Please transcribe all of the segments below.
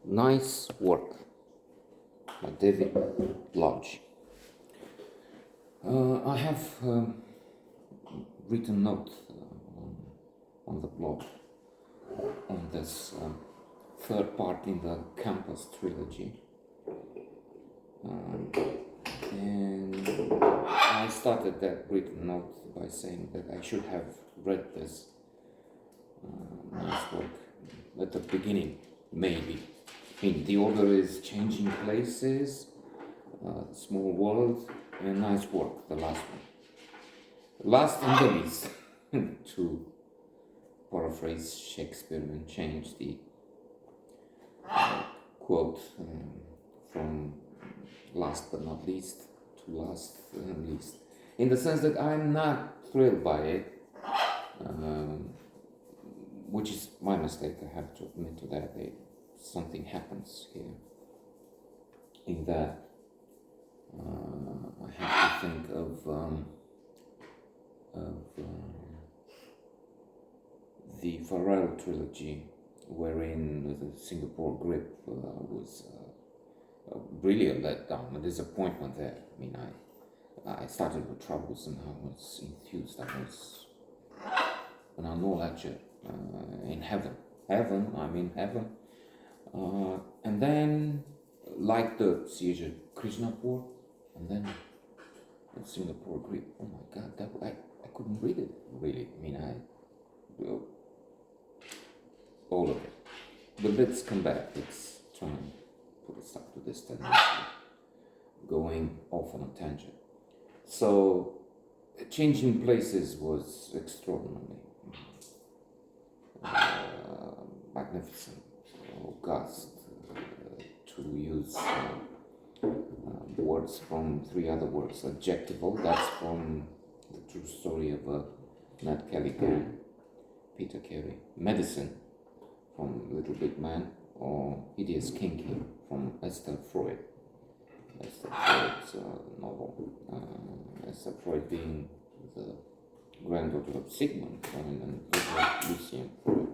Nice work by David Lodge. I have written note on the blog on this third part in the campus trilogy. And I started that written note by saying that I should have read this nice work at the beginning, maybe. I mean, the order is Changing Places, Small World, and Nice Work, the last one. Last and the least, to paraphrase Shakespeare and change the quote from last but not least to last and least. In the sense that I'm not thrilled by it, which is my mistake, I have to admit to that. Something happens here in that I have to think of the Pharrell trilogy, wherein the Singapore grip was really a letdown, a disappointment there. I mean, I started with troubles and I was enthused. I was an annual lecture in heaven. I'm in heaven. And then, like the Siege Krishnapur, and then Singapore Greek. Oh my God, that I couldn't read it really. I mean, all of it. But let's come back. Let's try and put a stop to this tendency, going off on a tangent. So, Changing Places was extraordinarily magnificent, august, to use words from three other works. Adjectival, that's from The True Story of Nat Kelly Gang, Peter Carey. Medicine, from Little Big Man, or Hideous Kinky, from Esther Freud. Esther Freud's novel. Esther Freud being the granddaughter of Sigmund Freud and Lucien Freud.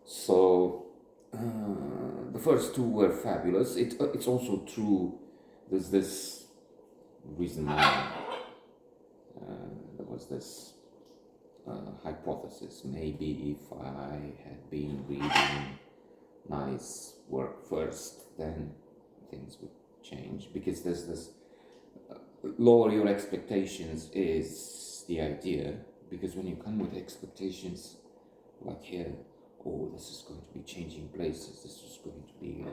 So the first two were fabulous. It's also true. There's this reason why there was this hypothesis. Maybe if I had been reading nice work first, then things would change. Because there's this lower your expectations is the idea. Because when you come with expectations like here, oh, this is going to be Changing Places, this is going to be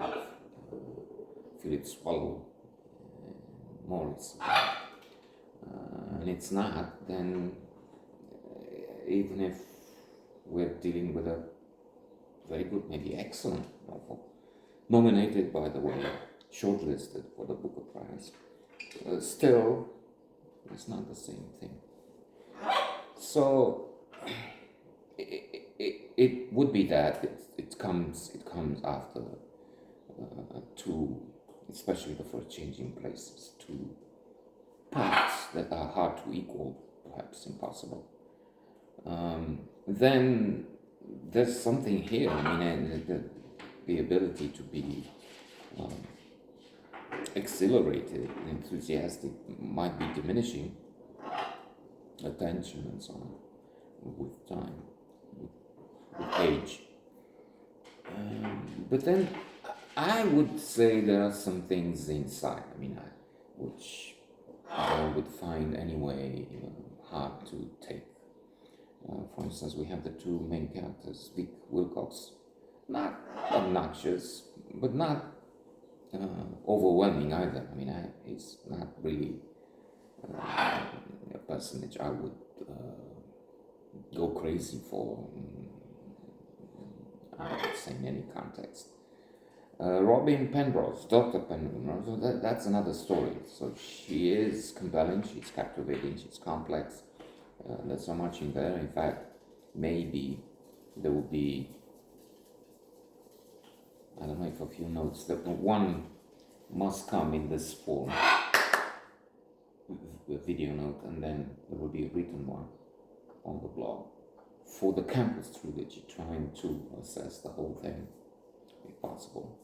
Philip Swallow, Morris, and it's not, then even if we're dealing with a very good, maybe excellent novel, nominated, by the way, shortlisted for the Booker Prize, still, it's not the same thing. So, it would be that it comes after two, especially the first Changing Places, two parts that are hard to equal, perhaps impossible. Then there's something here. I mean, the ability to be exhilarated and enthusiastic might be diminishing, attention and so on, with time, with age. But then I would say there are some things inside, I mean, which I would find anyway hard to take. For instance, we have the two main characters, Vic Wilcox, not obnoxious, but not overwhelming either. I mean, he's not really a personage I would go crazy for, I would say, in any context. Robin Penrose, Dr. Penrose, that's another story. So she is compelling, she's captivating, she's complex. There's so much in there. In fact, maybe there will be, I don't know if a few notes, that one must come in this form, a video note, and then there will be a written one on the blog for the campus trilogy, trying to assess the whole thing if possible.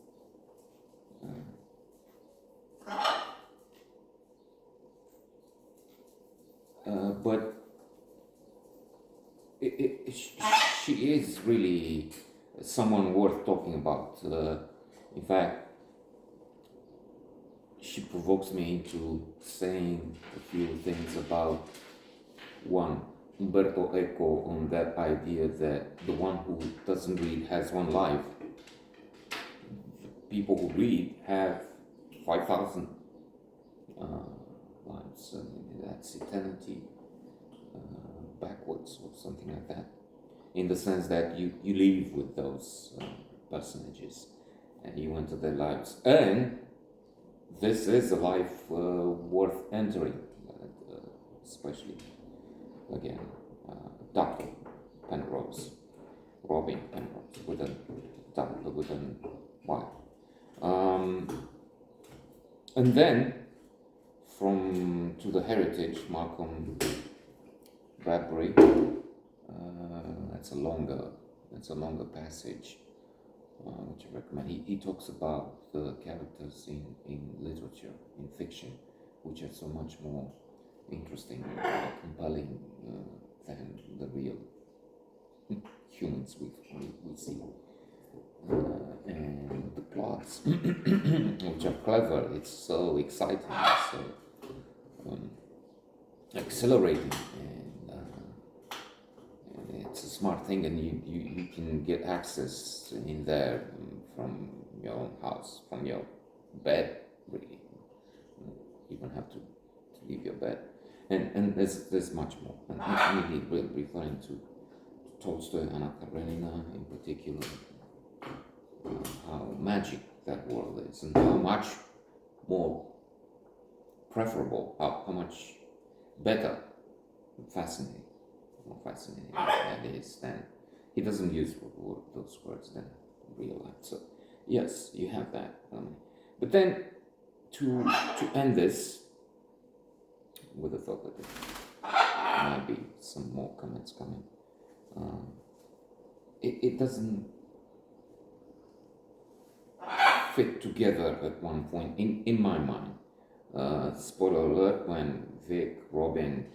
But she is really someone worth talking about. In fact, she provokes me into saying a few things about one, Umberto Eco, on that idea that the one who doesn't read has one life. People who read have 5,000 lives. That's eternity backwards or something like that. In the sense that you live with those personages and you enter their lives. And this is a life worth entering, especially, again, Dr. Penrose, Robin Penrose, with a wife. And then, from To the Heritage, Malcolm Bradbury, that's a longer passage, which I recommend. He talks about the characters in literature, in fiction, which are so much more interesting and compelling than the real humans we see. And the plots, which are clever, it's so exciting, so exhilarating, and it's a smart thing, and you can get access in there from your own house, from your bed, really. You don't have to leave your bed, and there's much more. And he referring to Tolstoy, Anna Karenina in particular, how magic that world is, and how much more preferable, how much better, more fascinating that is than, he doesn't use those words than real life. So yes, you have that. But then to end this with a thought that there might be some more comments coming. It doesn't fit together at one point in my mind. Spoiler alert, when Vic, Robin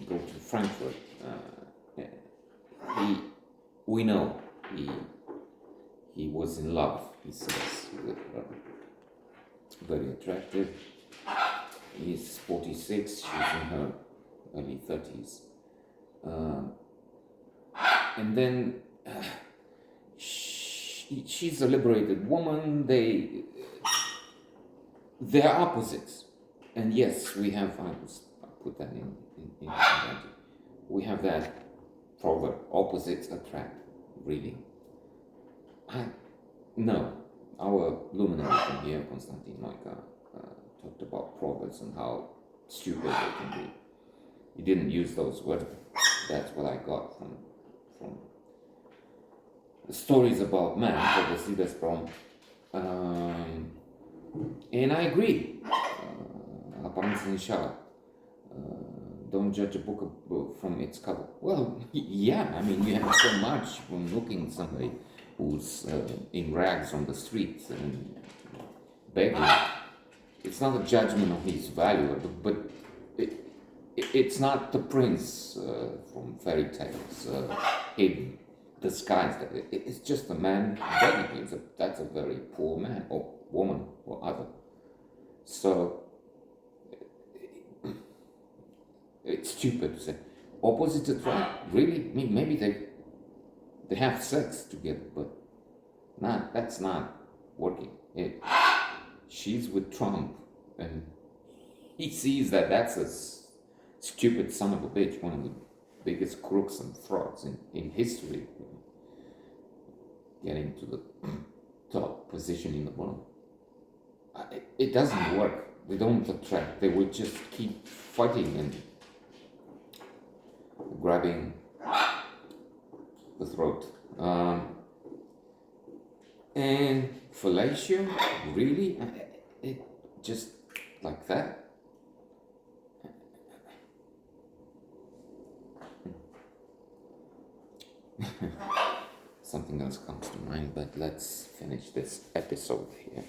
go to Frankfurt, we know he was in love, he says, with her. Very attractive. He's 46, she's in her early 30s. And then she's a liberated woman. They're opposites. And yes, we have, I put that in we have that proverb, opposites attract, really. No, our luminary from here, Konstantin Moika, talked about proverbs and how stupid they can be. He didn't use those words, but that's what I got from the stories about man, obviously that's from. And I agree. Apparence in Shah. Don't judge a book from its cover. Well, yeah, I mean, you have so much from looking at somebody who's in rags on the streets and begging. It's not a judgment of his value, but it's not the prince from fairy tales, hidden, disguised. It's just a man begging. That's a very poor man or woman or other. So it's stupid to say opposites attract. Really, I mean, maybe they have sex together, but that's not working. She's with Trump, and he sees that that's a stupid son of a bitch, one of the biggest crooks and frauds in history, getting to the top position in the world. It doesn't work. They don't attract. They will just keep fighting and grabbing the throat. And fellatio, really? It just like that? something else comes to mind, but let's finish this episode here.